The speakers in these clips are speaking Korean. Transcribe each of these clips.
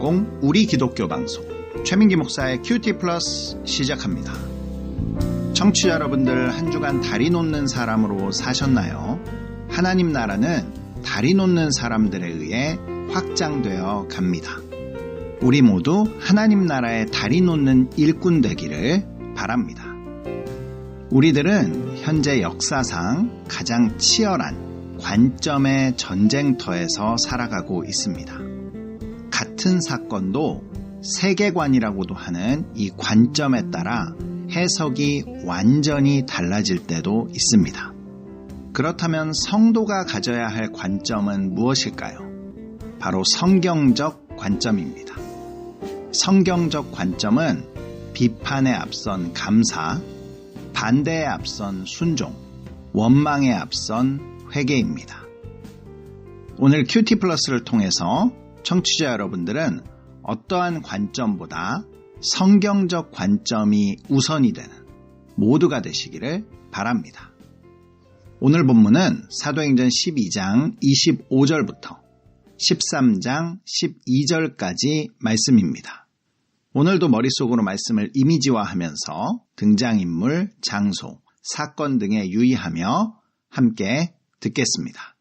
방송, 우리 기독교 방송, 최민기 목사의 큐티 플러스 시작합니다. 청취자 여러분들, 한 주간 다리 놓는 사람으로 사셨나요? 하나님 나라는 다리 놓는 사람들에 의해 확장되어 갑니다. 우리 모두 하나님 나라의 다리 놓는 일꾼 되기를 바랍니다. 우리들은 현재 역사상 가장 치열한 관점의 전쟁터에서 살아가고 있습니다. 같은 사건도 세계관이라고도 하는 이 관점에 따라 해석이 완전히 달라질 때도 있습니다. 그렇다면 성도가 가져야 할 관점은 무엇일까요? 바로 성경적 관점입니다. 성경적 관점은 비판에 앞선 감사, 반대에 앞선 순종, 원망에 앞선 회개입니다. 오늘 큐티 플러스를 통해서 청취자 여러분들은 어떠한 관점보다 성경적 관점이 우선이 되는 모두가 되시기를 바랍니다. 오늘 본문은 사도행전 12장 25절부터 13장 12절까지 말씀입니다. 오늘도 머릿속으로 말씀을 이미지화하면서 등장인물, 장소, 사건 등에 유의하며 함께 듣겠습니다.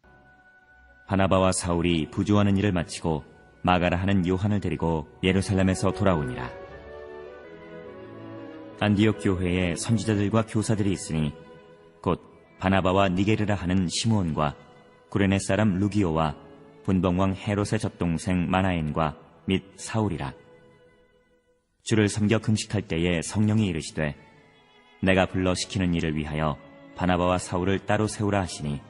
바나바와 사울이 부조하는 일을 마치고 마가라 하는 요한을 데리고 예루살렘에서 돌아오니라. 안디옥 교회에 선지자들과 교사들이 있으니 곧 바나바와 니게르라 하는 시므온과 구레네 사람 루기오와 분봉왕 헤롯의 젖동생 마나엔과 및 사울이라. 주를 섬겨 금식할 때에 성령이 이르시되 내가 불러 시키는 일을 위하여 바나바와 사울을 따로 세우라 하시니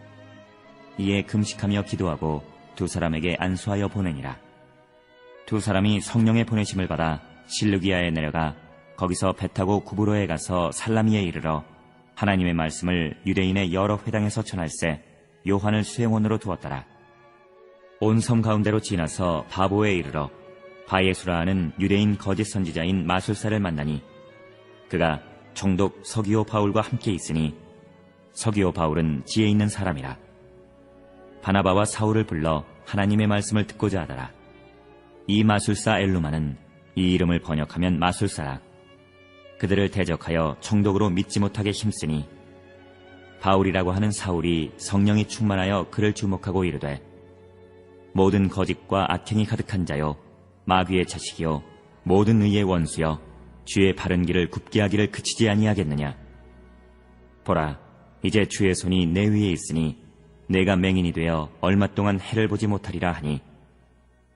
이에 금식하며 기도하고 두 사람에게 안수하여 보내니라. 두 사람이 성령의 보내심을 받아 실루기아에 내려가 거기서 배 타고 구브로에 가서 살라미에 이르러 하나님의 말씀을 유대인의 여러 회당에서 전할세 요한을 수행원으로 두었더라. 온 섬 가운데로 지나서 바보에 이르러 바예수라 하는 유대인 거짓 선지자인 마술사를 만나니 그가 총독 서기오 바울과 함께 있으니 서기오 바울은 지혜 있는 사람이라. 바나바와 사울을 불러 하나님의 말씀을 듣고자 하더라. 이 마술사 엘루마는 이 이름을 번역하면 마술사라. 그들을 대적하여 총독으로 믿지 못하게 힘쓰니 바울이라고 하는 사울이 성령이 충만하여 그를 주목하고 이르되 모든 거짓과 악행이 가득한 자요 마귀의 자식이요 모든 의의 원수여 주의 바른 길을 굽게 하기를 그치지 아니하겠느냐. 보라, 이제 주의 손이 내 위에 있으니 내가 맹인이 되어 얼마 동안 해를 보지 못하리라 하니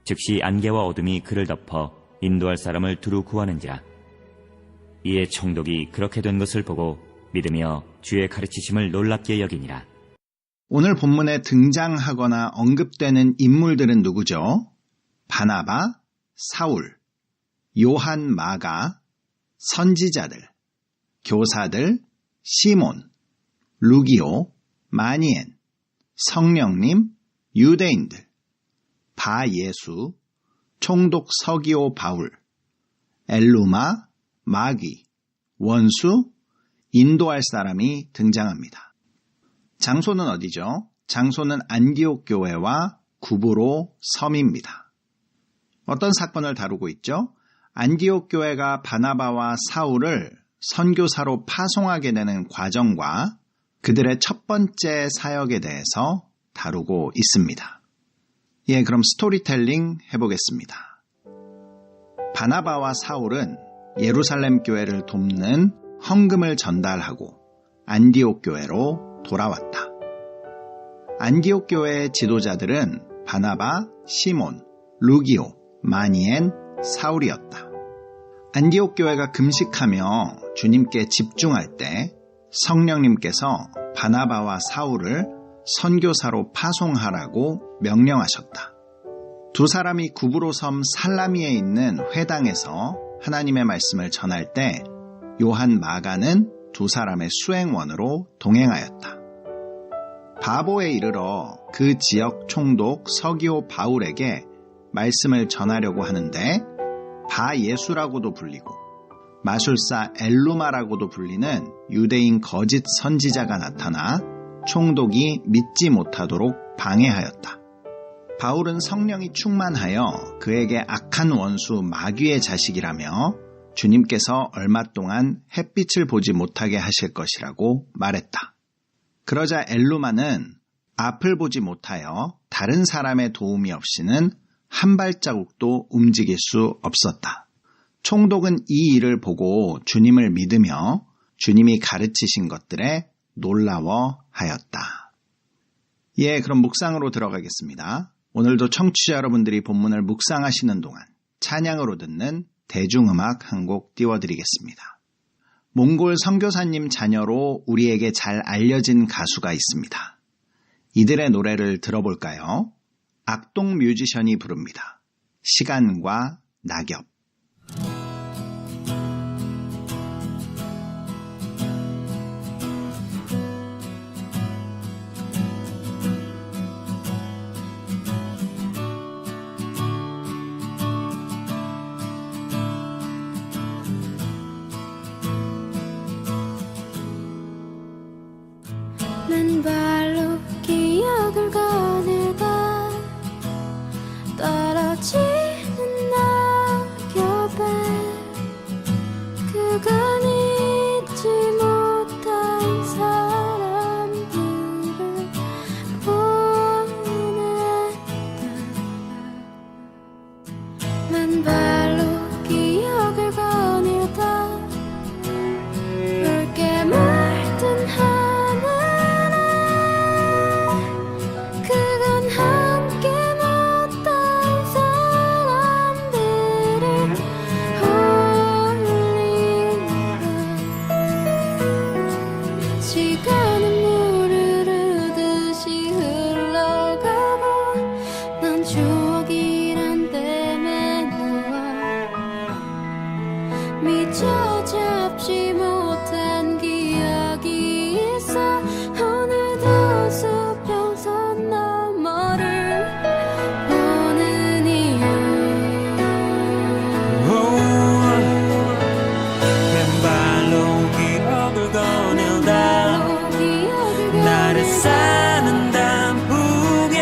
즉시 안개와 어둠이 그를 덮어 인도할 사람을 두루 구하는지라. 이에 총독이 그렇게 된 것을 보고 믿으며 주의 가르치심을 놀랍게 여기니라. 오늘 본문에 등장하거나 언급되는 인물들은 누구죠? 바나바, 사울, 요한 마가, 선지자들, 교사들, 시몬, 루기오, 마니엔, 성령님, 유대인들, 바예수, 총독 서기오 바울, 엘루마, 마귀, 원수, 인도할 사람이 등장합니다. 장소는 어디죠? 장소는 안디옥 교회와 구브로 섬입니다. 어떤 사건을 다루고 있죠? 안디옥 교회가 바나바와 사울을 선교사로 파송하게 되는 과정과 그들의 첫 번째 사역에 대해서 다루고 있습니다. 예, 그럼 스토리텔링 해보겠습니다. 바나바와 사울은 예루살렘 교회를 돕는 헌금을 전달하고 안디옥 교회로 돌아왔다. 안디옥 교회의 지도자들은 바나바, 시몬, 루기오, 마니엔, 사울이었다. 안디옥 교회가 금식하며 주님께 집중할 때 성령님께서 바나바와 사울을 선교사로 파송하라고 명령하셨다. 두 사람이 구브로 섬 살라미에 있는 회당에서 하나님의 말씀을 전할 때 요한 마가는 두 사람의 수행원으로 동행하였다. 바보에 이르러 그 지역 총독 서기오 바울에게 말씀을 전하려고 하는데 바예수라고도 불리고 마술사 엘루마라고도 불리는 유대인 거짓 선지자가 나타나 총독이 믿지 못하도록 방해하였다. 바울은 성령이 충만하여 그에게 악한 원수 마귀의 자식이라며 주님께서 얼마 동안 햇빛을 보지 못하게 하실 것이라고 말했다. 그러자 엘루마는 앞을 보지 못하여 다른 사람의 도움이 없이는 한 발자국도 움직일 수 없었다. 총독은 이 일을 보고 주님을 믿으며 주님이 가르치신 것들에 놀라워하였다. 예, 그럼 묵상으로 들어가겠습니다. 오늘도 청취자 여러분들이 본문을 묵상하시는 동안 찬양으로 듣는 대중음악 한 곡 띄워드리겠습니다. 몽골 선교사님 자녀로 우리에게 잘 알려진 가수가 있습니다. 이들의 노래를 들어볼까요? 악동 뮤지션이 부릅니다. 시간과 낙엽. 맨발로 기억을 거닐다 떨어지는 낙엽에 그간 잊지 못한 사람들을 보냈다. 맨발로 기억을 거닐다 붉게 물든 미처 잡지 못한 기억이 있어 오늘도 수평선 너머를 보는 이유 맨발로 기억을 거닐다 나를 사는 단풍에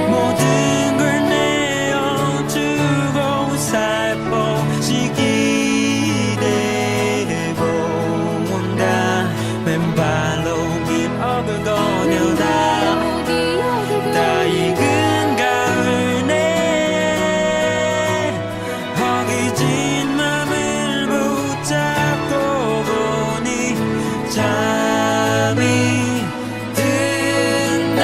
모든 걸 내어주고 살포시 기대고 온다 맨발로 기억을 거닐다 다 익은 가을 내 허기진 맘을 붙잡고 보니 잠이 든다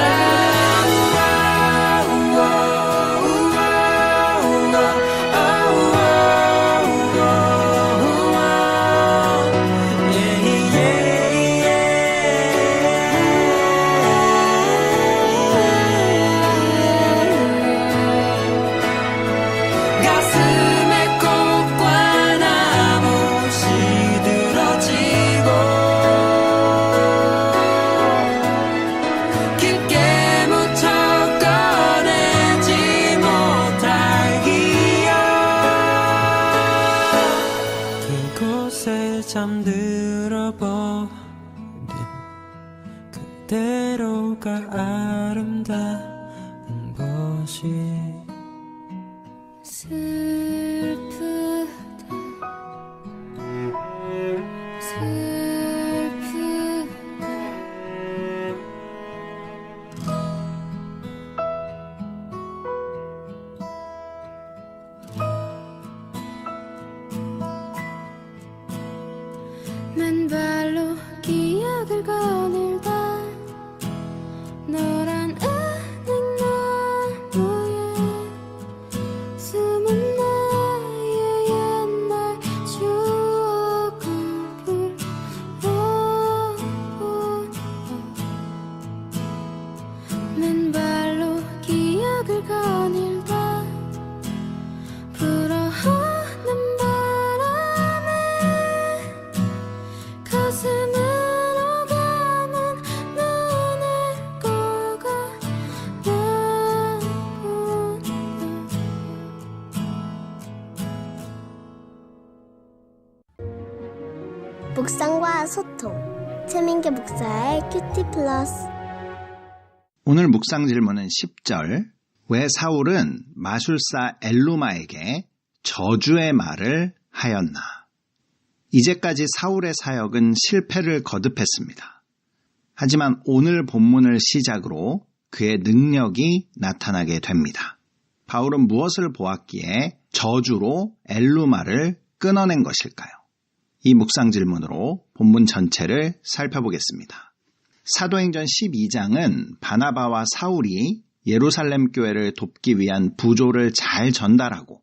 가슴에 꽃과 나무 시들어지고 깊게 묻혀 꺼내지 못할 기억 그곳에 잠들어 버린 그대로가 아름다운 것이 슬프다 슬프다 맨발로 기억을 거닐다 노란 은행나무에 숨은 나의 옛날 추억을 불러본다 맨발로 기억을 거닐다 불어오는 바람에 가슴으로 가는 눈을 꺼가 나본다 묵상과 소통 최민규 목사의 큐티 플러스 오늘 묵상 질문은 10절. 왜 사울은 마술사 엘루마에게 저주의 말을 하였나? 이제까지 사울의 사역은 실패를 거듭했습니다. 하지만 오늘 본문을 시작으로 그의 능력이 나타나게 됩니다. 바울은 무엇을 보았기에 저주로 엘루마를 끊어낸 것일까요? 이 묵상 질문으로 본문 전체를 살펴보겠습니다. 사도행전 12장은 바나바와 사울이 예루살렘 교회를 돕기 위한 부조를 잘 전달하고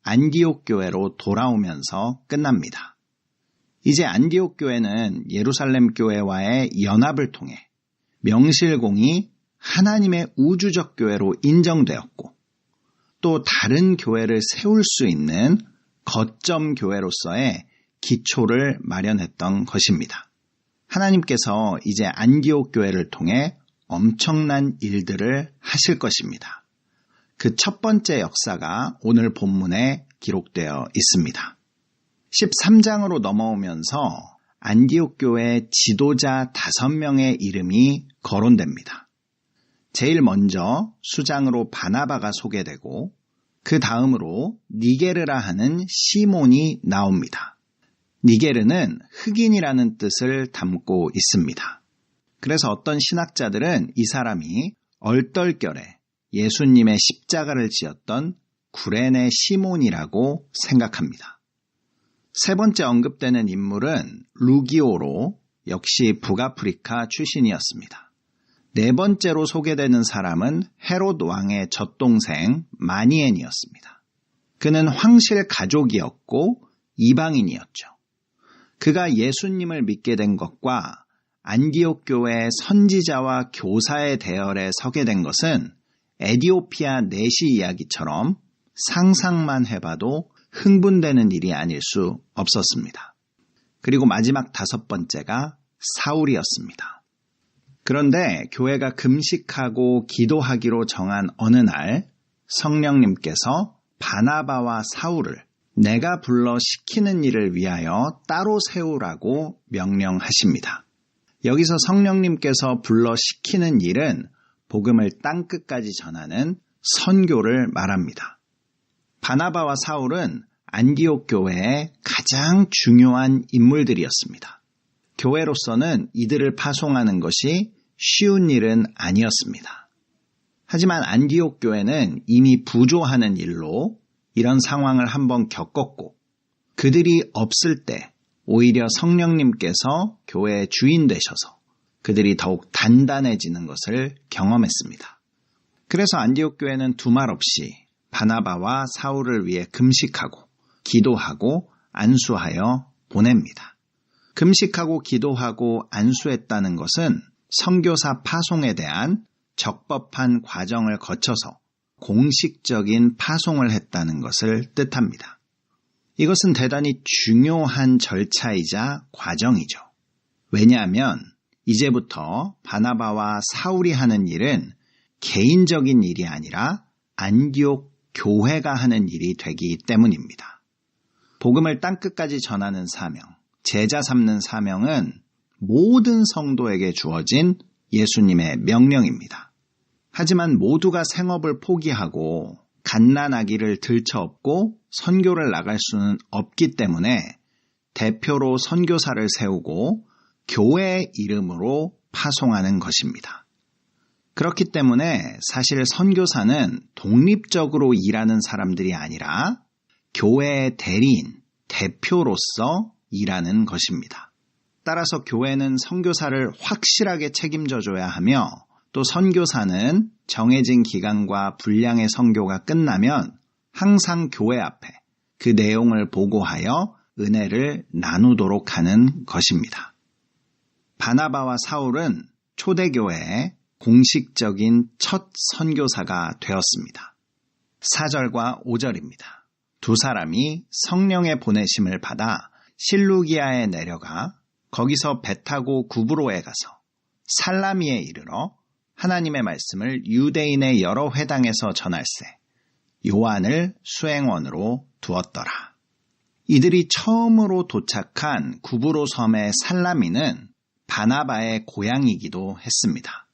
안디옥 교회로 돌아오면서 끝납니다. 이제 안디옥 교회는 예루살렘 교회와의 연합을 통해 명실공히 하나님의 우주적 교회로 인정되었고 또 다른 교회를 세울 수 있는 거점 교회로서의 기초를 마련했던 것입니다. 하나님께서 이제 안디옥 교회를 통해 엄청난 일들을 하실 것입니다. 그 첫 번째 역사가 오늘 본문에 기록되어 있습니다. 13장으로 넘어오면서 안디옥 교회 지도자 5명의 이름이 거론됩니다. 제일 먼저 수장으로 바나바가 소개되고 그 다음으로 니게르라 하는 시몬이 나옵니다. 니게르는 흑인이라는 뜻을 담고 있습니다. 그래서 어떤 신학자들은 이 사람이 얼떨결에 예수님의 십자가를 지었던 구레네 시몬이라고 생각합니다. 세 번째 언급되는 인물은 루기오로 역시 북아프리카 출신이었습니다. 네 번째로 소개되는 사람은 헤롯 왕의 젖동생 마니엔이었습니다. 그는 황실 가족이었고 이방인이었죠. 그가 예수님을 믿게 된 것과 안디옥 교회의 선지자와 교사의 대열에 서게 된 것은 에디오피아 내시 이야기처럼 상상만 해봐도 흥분되는 일이 아닐 수 없었습니다. 그리고 마지막 5번째가 사울이었습니다. 그런데 교회가 금식하고 기도하기로 정한 어느 날 성령님께서 바나바와 사울을 내가 불러 시키는 일을 위하여 따로 세우라고 명령하십니다. 여기서 성령님께서 불러 시키는 일은 복음을 땅끝까지 전하는 선교를 말합니다. 바나바와 사울은 안디옥 교회의 가장 중요한 인물들이었습니다. 교회로서는 이들을 파송하는 것이 쉬운 일은 아니었습니다. 하지만 안디옥 교회는 이미 부조하는 일로 이런 상황을 한번 겪었고 그들이 없을 때 오히려 성령님께서 교회의 주인 되셔서 그들이 더욱 단단해지는 것을 경험했습니다. 그래서 안디옥 교회는 두말 없이 바나바와 사울을 위해 금식하고 기도하고 안수하여 보냅니다. 금식하고 기도하고 안수했다는 것은 선교사 파송에 대한 적법한 과정을 거쳐서 공식적인 파송을 했다는 것을 뜻합니다. 이것은 대단히 중요한 절차이자 과정이죠. 왜냐하면 이제부터 바나바와 사울이 하는 일은 개인적인 일이 아니라 안디옥 교회가 하는 일이 되기 때문입니다. 복음을 땅끝까지 전하는 사명, 제자 삼는 사명은 모든 성도에게 주어진 예수님의 명령입니다. 하지만 모두가 생업을 포기하고 갓난아기를 들쳐업고 선교를 나갈 수는 없기 때문에 대표로 선교사를 세우고 교회의 이름으로 파송하는 것입니다. 그렇기 때문에 사실 선교사는 독립적으로 일하는 사람들이 아니라 교회의 대리인, 대표로서 일하는 것입니다. 따라서 교회는 선교사를 확실하게 책임져줘야 하며 또 선교사는 정해진 기간과 분량의 선교가 끝나면 항상 교회 앞에 그 내용을 보고하여 은혜를 나누도록 하는 것입니다. 바나바와 사울은 초대교회의 공식적인 첫 선교사가 되었습니다. 4절과 5절입니다. 두 사람이 성령의 보내심을 받아 실루기아에 내려가 거기서 배 타고 구브로에 가서 살라미에 이르러 하나님의 말씀을 유대인의 여러 회당에서 전할세 요한을 수행원으로 두었더라. 이들이 처음으로 도착한 구브로 섬의 살라미는 바나바의 고향이기도 했습니다.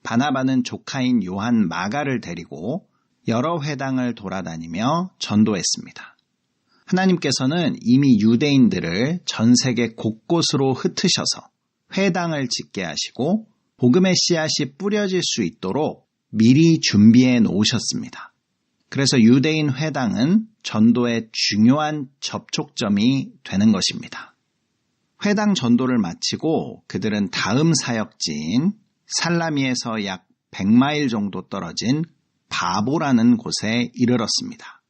바나바는 조카인 요한 마가를 데리고 여러 회당을 돌아다니며 전도했습니다. 하나님께서는 이미 유대인들을 전 세계 곳곳으로 흩으셔서 회당을 짓게 하시고 복음의 씨앗이 뿌려질 수 있도록 미리 준비해 놓으셨습니다. 그래서 유대인 회당은 전도의 중요한 접촉점이 되는 것입니다. 회당 전도를 마치고 그들은 다음 사역지인 살라미에서 약 100마일 정도 떨어진 바보라는 곳에 이르렀습니다.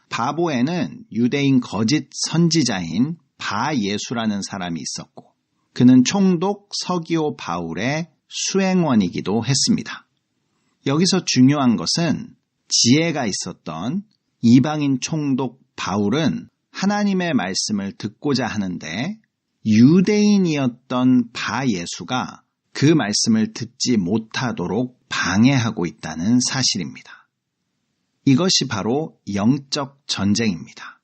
바보에는 유대인 거짓 선지자인 바예수라는 사람이 있었고 그는 총독 서기오 바울의 수행원이기도 했습니다. 여기서 중요한 것은 지혜가 있었던 이방인 총독 바울은 하나님의 말씀을 듣고자 하는데 유대인이었던 바예수가 그 말씀을 듣지 못하도록 방해하고 있다는 사실입니다. 이것이 바로 영적 전쟁입니다.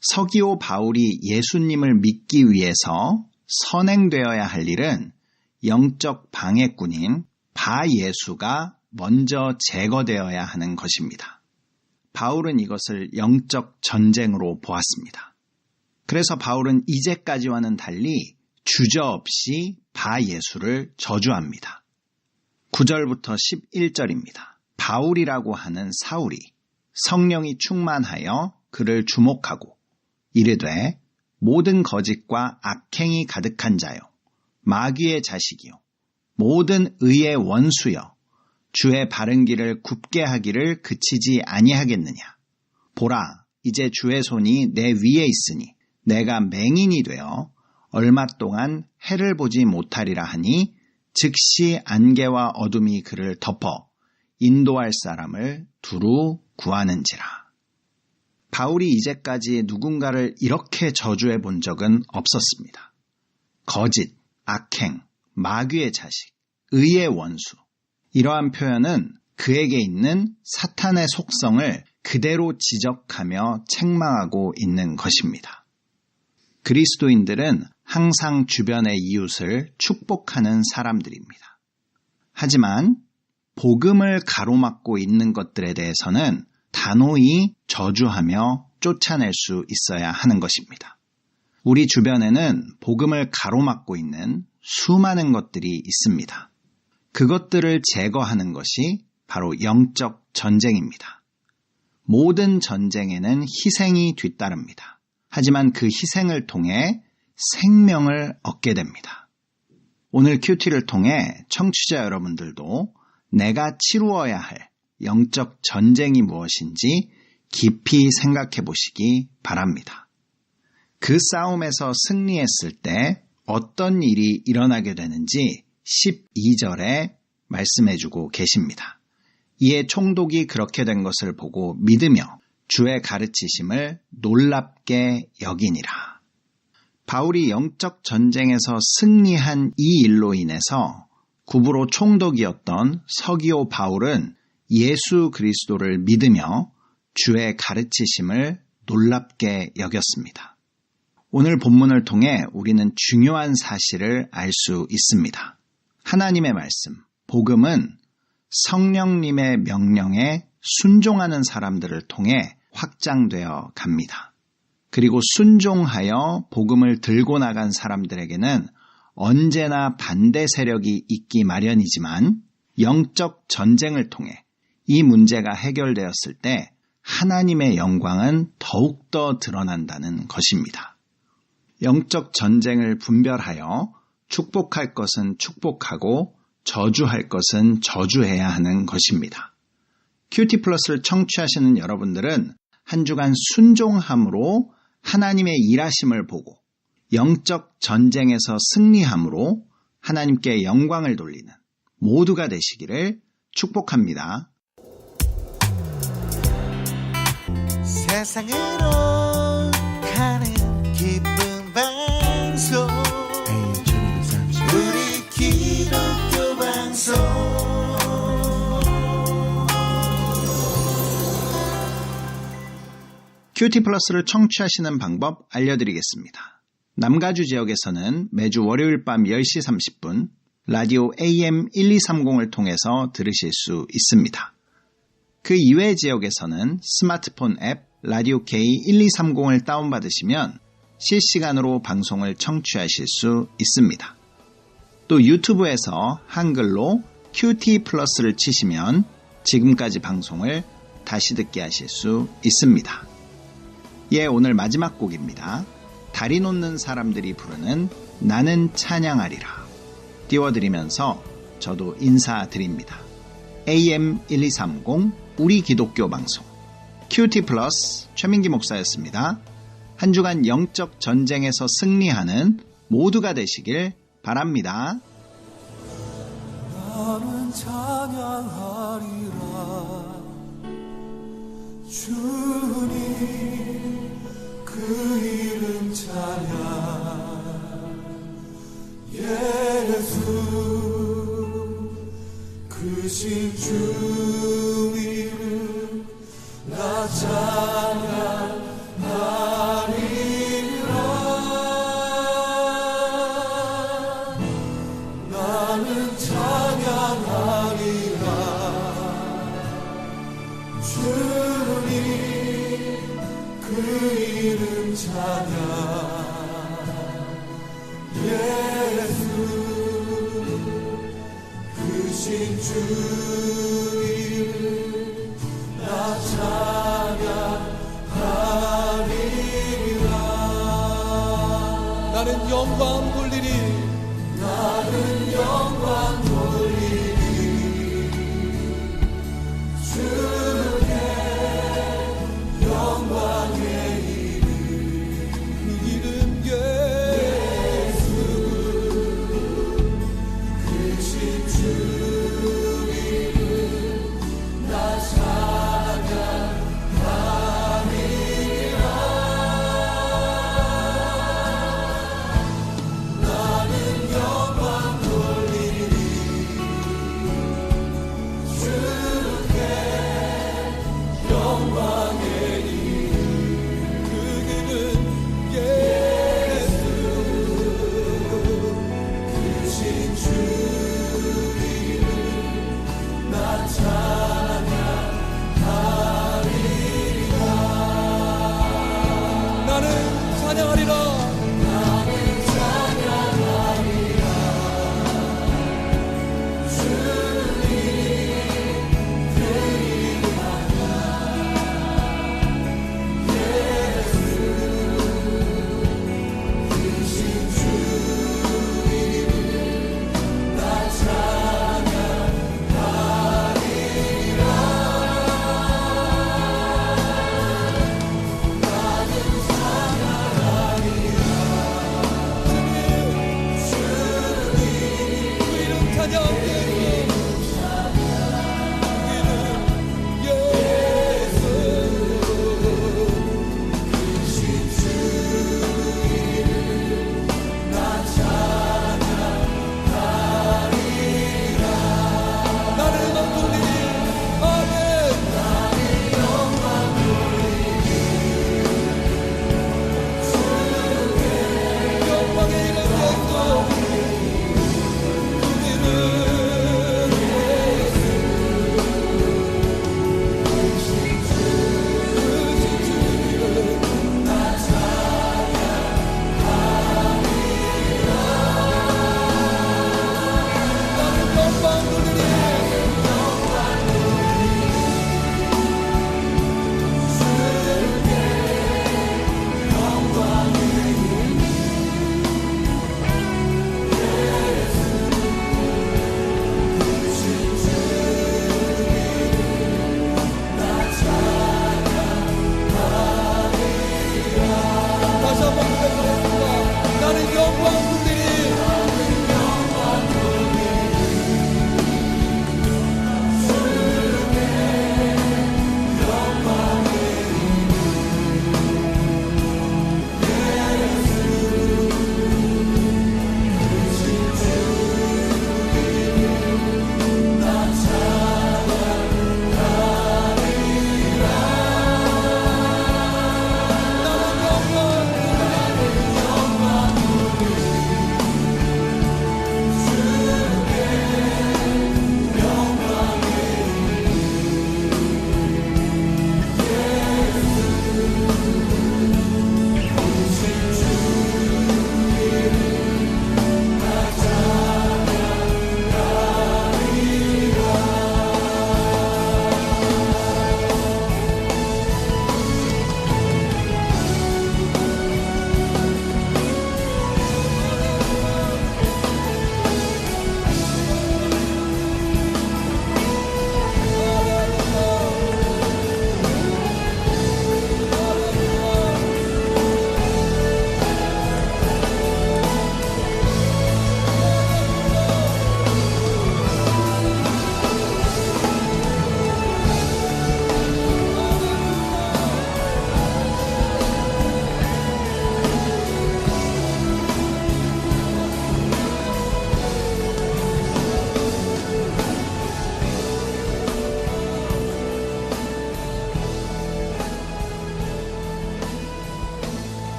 서기오 바울이 예수님을 믿기 위해서 선행되어야 할 일은 영적 방해꾼인 바예수가 먼저 제거되어야 하는 것입니다. 바울은 이것을 영적 전쟁으로 보았습니다. 그래서 바울은 이제까지와는 달리 주저없이 바예수를 저주합니다. 9절부터 11절입니다. 바울이라고 하는 사울이 성령이 충만하여 그를 주목하고 이르되 모든 거짓과 악행이 가득한 자요 마귀의 자식이요 모든 의의 원수여 주의 바른 길을 굽게 하기를 그치지 아니하겠느냐. 보라 이제 주의 손이 내 위에 있으니 내가 맹인이 되어 얼마 동안 해를 보지 못하리라 하니 즉시 안개와 어둠이 그를 덮어 인도할 사람을 두루 구하는지라. 바울이 이제까지 누군가를 이렇게 저주해 본 적은 없었습니다. 거짓, 악행, 마귀의 자식, 의의 원수. 이러한 표현은 그에게 있는 사탄의 속성을 그대로 지적하며 책망하고 있는 것입니다. 그리스도인들은 항상 주변의 이웃을 축복하는 사람들입니다. 하지만 복음을 가로막고 있는 것들에 대해서는 단호히 저주하며 쫓아낼 수 있어야 하는 것입니다. 우리 주변에는 복음을 가로막고 있는 수많은 것들이 있습니다. 그것들을 제거하는 것이 바로 영적 전쟁입니다. 모든 전쟁에는 희생이 뒤따릅니다. 하지만 그 희생을 통해 생명을 얻게 됩니다. 오늘 큐티를 통해 청취자 여러분들도 내가 치루어야 할 영적 전쟁이 무엇인지 깊이 생각해 보시기 바랍니다. 그 싸움에서 승리했을 때 어떤 일이 일어나게 되는지 12절에 말씀해주고 계십니다. 이에 총독이 그렇게 된 것을 보고 믿으며 주의 가르치심을 놀랍게 여기니라. 바울이 영적 전쟁에서 승리한 이 일로 인해서 구브로 총독이었던 서기오 바울은 예수 그리스도를 믿으며 주의 가르치심을 놀랍게 여겼습니다. 오늘 본문을 통해 우리는 중요한 사실을 알 수 있습니다. 하나님의 말씀, 복음은 성령님의 명령에 순종하는 사람들을 통해 확장되어 갑니다. 그리고 순종하여 복음을 들고 나간 사람들에게는 언제나 반대 세력이 있기 마련이지만 영적 전쟁을 통해 이 문제가 해결되었을 때 하나님의 영광은 더욱더 드러난다는 것입니다. 영적 전쟁을 분별하여 축복할 것은 축복하고 저주할 것은 저주해야 하는 것입니다. 큐티 플러스를 청취하시는 여러분들은 한 주간 순종함으로 하나님의 일하심을 보고 영적 전쟁에서 승리함으로 하나님께 영광을 돌리는 모두가 되시기를 축복합니다. 세상으로 가는 기쁜 방송 우리 기독교 방송 큐티 플러스를 청취하시는 방법 알려드리겠습니다. 남가주 지역에서는 매주 월요일 밤 10시 30분, 라디오 AM 1230을 통해서 들으실 수 있습니다. 그 이외 지역에서는 스마트폰 앱 라디오 K1230을 다운받으시면 실시간으로 방송을 청취하실 수 있습니다. 또 유튜브에서 한글로 QT 플러스를 치시면 지금까지 방송을 다시 듣게 하실 수 있습니다. 예, 오늘 마지막 곡입니다. 다리 놓는 사람들이 부르는 나는 찬양하리라 띄워드리면서 저도 인사드립니다. AM 1230 우리 기독교 방송 QT 플러스 최민기 목사였습니다. 한 주간 영적 전쟁에서 승리하는 모두가 되시길 바랍니다. 나는 찬양하리라 주님 그 이름 찬양 예수 크신 주 이름 나 찬양하리라 나는 찬양하리라 주님 그 이름 찬양 예수 크신 주 이름 나 찬양하리라 나는 영광